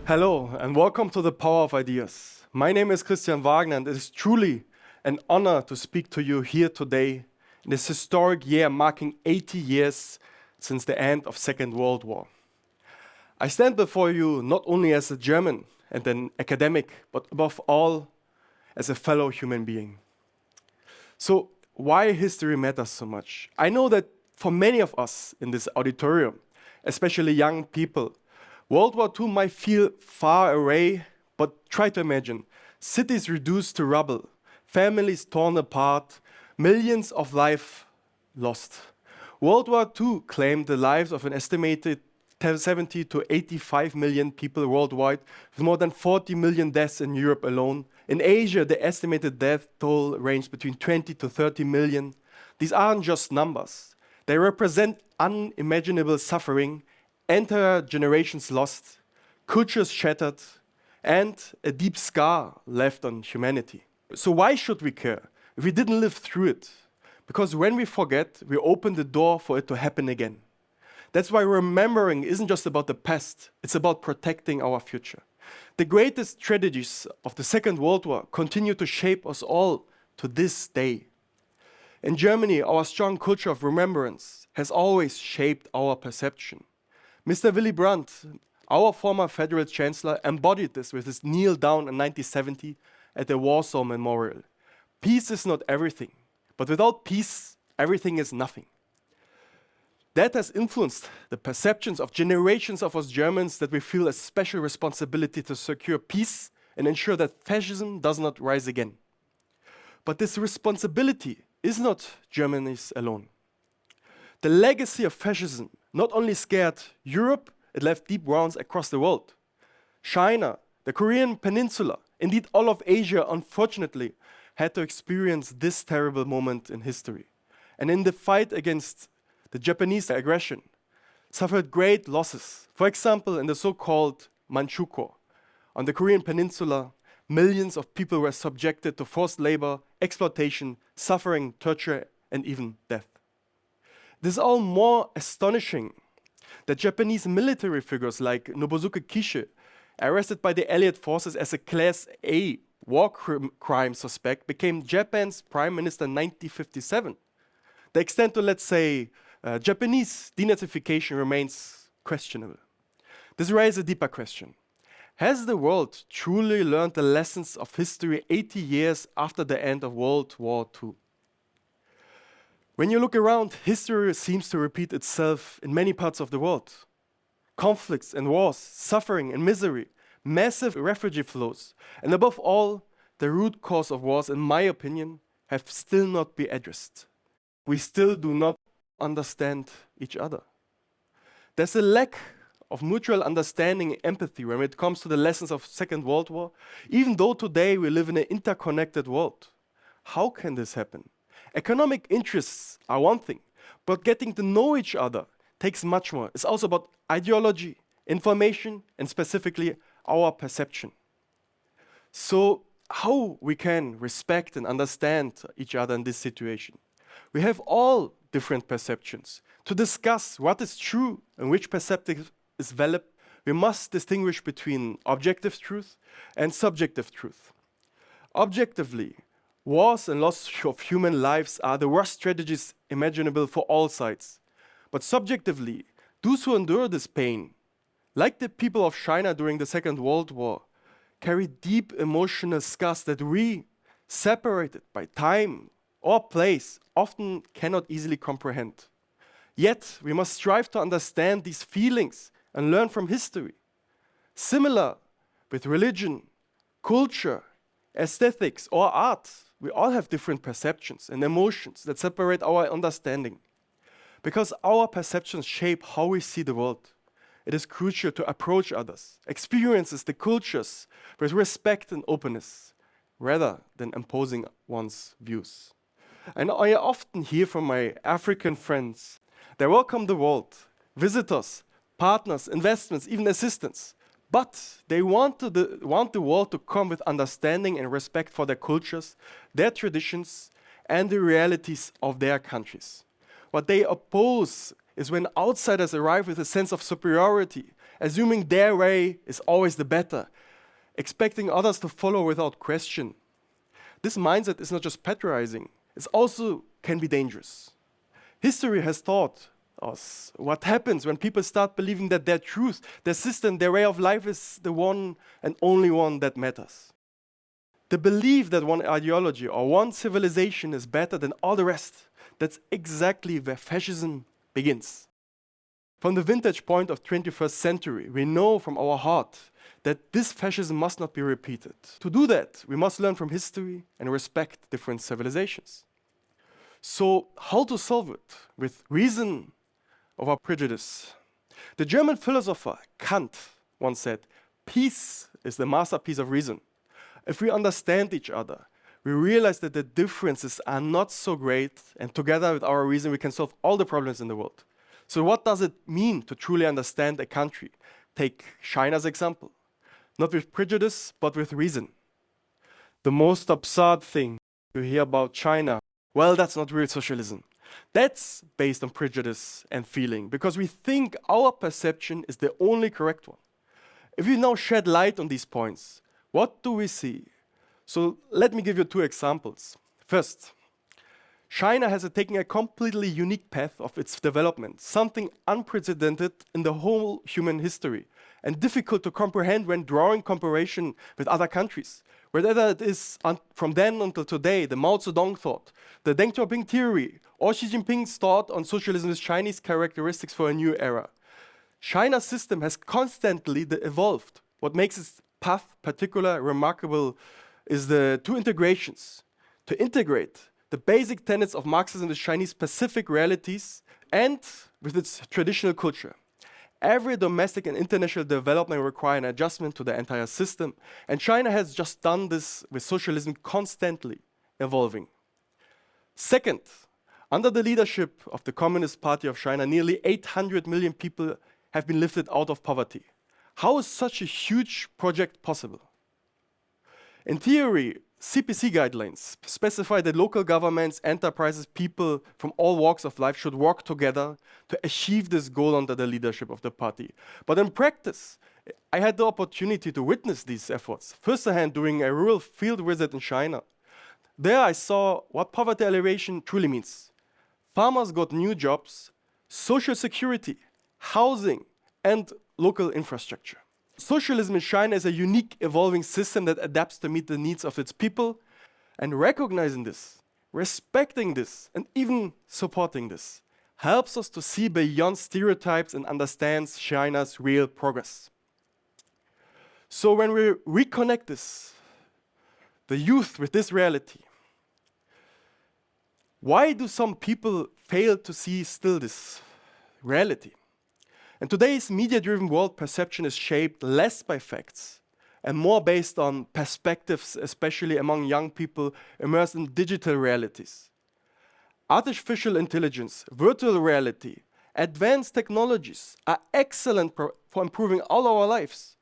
Hello and welcome to the Power of Ideas. My name is Christian Wagner and it is truly an honor to speak to you here today in this historic year marking 80 years since the end of Second World War. I stand before you not only as a German and an academic, but above all as a fellow human being. So why history matters so much? I know that for many of us in this auditorium, especially young people, World War II might feel far away, but try to imagine cities reduced to rubble, families torn apart, millions of lives lost. World War II claimed the lives of an estimated 70 to 85 million people worldwide, with more than 40 million deaths in Europe alone. In Asia, the estimated death toll ranged between 20 to 30 million. These aren't just numbers. They represent unimaginable suffering, entire generations lost, cultures shattered, and a deep scar left on humanity. So why should we care if we didn't live through it? Because when we forget, we open the door for it to happen again. That's why remembering isn't just about the past, it's about protecting our future. The greatest tragedies of the Second World War continue to shape us all to this day. In Germany, our strong culture of remembrance has always shaped our perception. Mr. Willy Brandt, our former federal chancellor, embodied this with his kneel down in 1970 at the Warsaw Memorial. Peace is not everything, but without peace, everything is nothing. That has influenced the perceptions of generations of us Germans that we feel a special responsibility to secure peace and ensure that fascism does not rise again. But this responsibility is not Germany's alone. The legacy of fascism not only scared Europe, it left deep wounds across the world. China, the Korean Peninsula, indeed all of Asia, unfortunately, had to experience this terrible moment in history. And in the fight against the Japanese aggression, suffered great losses. For example, in the so-called Manchukuo, on the Korean Peninsula, millions of people were subjected to forced labor, exploitation, suffering, torture, and even death. This is all more astonishing that Japanese military figures like Nobusuke Kishi, arrested by the Allied forces as a Class A war crime suspect, became Japan's prime minister in 1957. The extent to, let's say, Japanese denazification remains questionable. This raises a deeper question. Has the world truly learned the lessons of history 80 years after the end of World War II? When you look around, history seems to repeat itself in many parts of the world. Conflicts and wars, suffering and misery, massive refugee flows, and above all, the root cause of wars, in my opinion, have still not been addressed. We still do not understand each other. There's a lack of mutual understanding and empathy when it comes to the lessons of Second World War, even though today we live in an interconnected world. How can this happen? Economic interests are one thing, but getting to know each other takes much more. It's also about ideology, information, and specifically our perception. So how we can respect and understand each other in this situation? We have all different perceptions. To discuss what is true and which perspective is valid, we must distinguish between objective truth and subjective truth. Objectively, wars and loss of human lives are the worst tragedies imaginable for all sides. But subjectively, those who endure this pain, like the people of China during the Second World War, carry deep emotional scars that we, separated by time or place, often cannot easily comprehend. Yet, we must strive to understand these feelings and learn from history. Similar with religion, culture, aesthetics, or art, we all have different perceptions and emotions that separate our understanding. Because our perceptions shape how we see the world, it is crucial to approach others, experiences, the cultures with respect and openness, rather than imposing one's views. And I often hear from my African friends, they welcome the world, visitors, partners, investments, even assistance. But they want the world to come with understanding and respect for their cultures, their traditions, and the realities of their countries. What they oppose is when outsiders arrive with a sense of superiority assuming their way is always the better, expecting others to follow without question. This mindset is not just patronizing, it also can be dangerous. History has taught us what happens when people start believing that their truth, their system, their way of life is the one and only one that matters. The belief that one ideology or one civilization is better than all the rest, that's exactly where fascism begins. From the vintage point of 21st century, we know from our heart that this fascism must not be repeated. To do that, we must learn from history and respect different civilizations. So, how to solve it? With reason over prejudice. The German philosopher Kant once said, "Peace is the masterpiece of reason." If we understand each other, we realize that the differences are not so great, and together with our reason, we can solve all the problems in the world. So what does it mean to truly understand a country? Take China's example. Not with prejudice, but with reason. The most absurd thing you hear about China, well, that's not real socialism. That's based on prejudice and feeling, because we think our perception is the only correct one. If we now shed light on these points, what do we see? So let me give you two examples. First, China has taken a completely unique path of its development, something unprecedented in the whole human history, and difficult to comprehend when drawing comparison with other countries. Whether it is from then until today, the Mao Zedong thought, the Deng Xiaoping theory, or Xi Jinping's thought on socialism with Chinese characteristics for a new era. China's system has constantly evolved. What makes its path particularly remarkable is the two integrations. To integrate the basic tenets of Marxism with Chinese specific realities and with its traditional culture. Every domestic and international development requires an adjustment to the entire system, and China has just done this with socialism constantly evolving. Second, under the leadership of the Communist Party of China, nearly 800 million people have been lifted out of poverty. How is such a huge project possible? In theory, CPC guidelines specify that local governments, enterprises, people from all walks of life should work together to achieve this goal under the leadership of the party. But in practice, I had the opportunity to witness these efforts firsthand during a rural field visit in China. There I saw what poverty alleviation truly means. Farmers got new jobs, social security, housing, and local infrastructure. Socialism in China is a unique evolving system that adapts to meet the needs of its people, and recognizing this, respecting this, and even supporting this helps us to see beyond stereotypes and understands China's real progress. So when we reconnect this, the youth with this reality, why do some people fail to see still this reality? In today's media-driven world, perception is shaped less by facts and more based on perspectives, especially among young people immersed in digital realities. Artificial intelligence, virtual reality, advanced technologies are excellent for improving all our lives.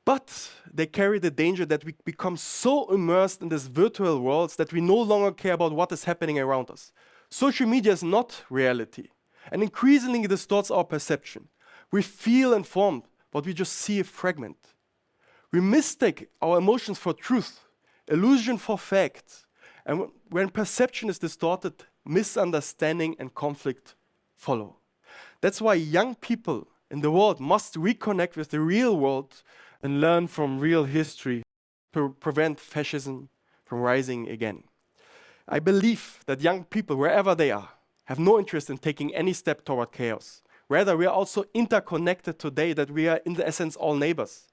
But they carry the danger that we become so immersed in these virtual worlds that we no longer care about what is happening around us. Social media is not reality, and increasingly it distorts our perception. We feel informed, but we just see a fragment. We mistake our emotions for truth, illusion for fact, and when perception is distorted, misunderstanding and conflict follow. That's why young people in the world must reconnect with the real world and learn from real history to prevent fascism from rising again. I believe that young people, wherever they are, have no interest in taking any step toward chaos. Rather, we are also interconnected today that we are, in the essence, all neighbors.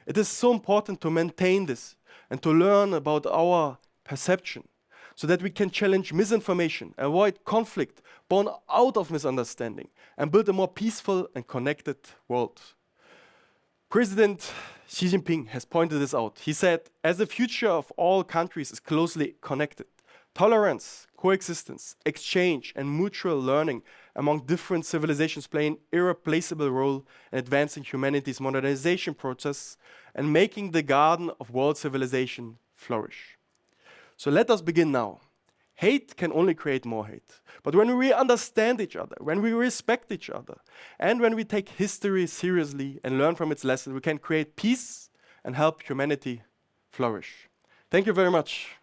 It is so important to maintain this and to learn about our perception so that we can challenge misinformation, avoid conflict born out of misunderstanding, and build a more peaceful and connected world. President Xi Jinping has pointed this out. He said, as the future of all countries is closely connected, tolerance, coexistence, exchange, and mutual learning among different civilizations play an irreplaceable role in advancing humanity's modernization process and making the garden of world civilization flourish. So let us begin now. Hate can only create more hate. But when we understand each other, when we respect each other, and when we take history seriously and learn from its lessons, we can create peace and help humanity flourish. Thank you very much.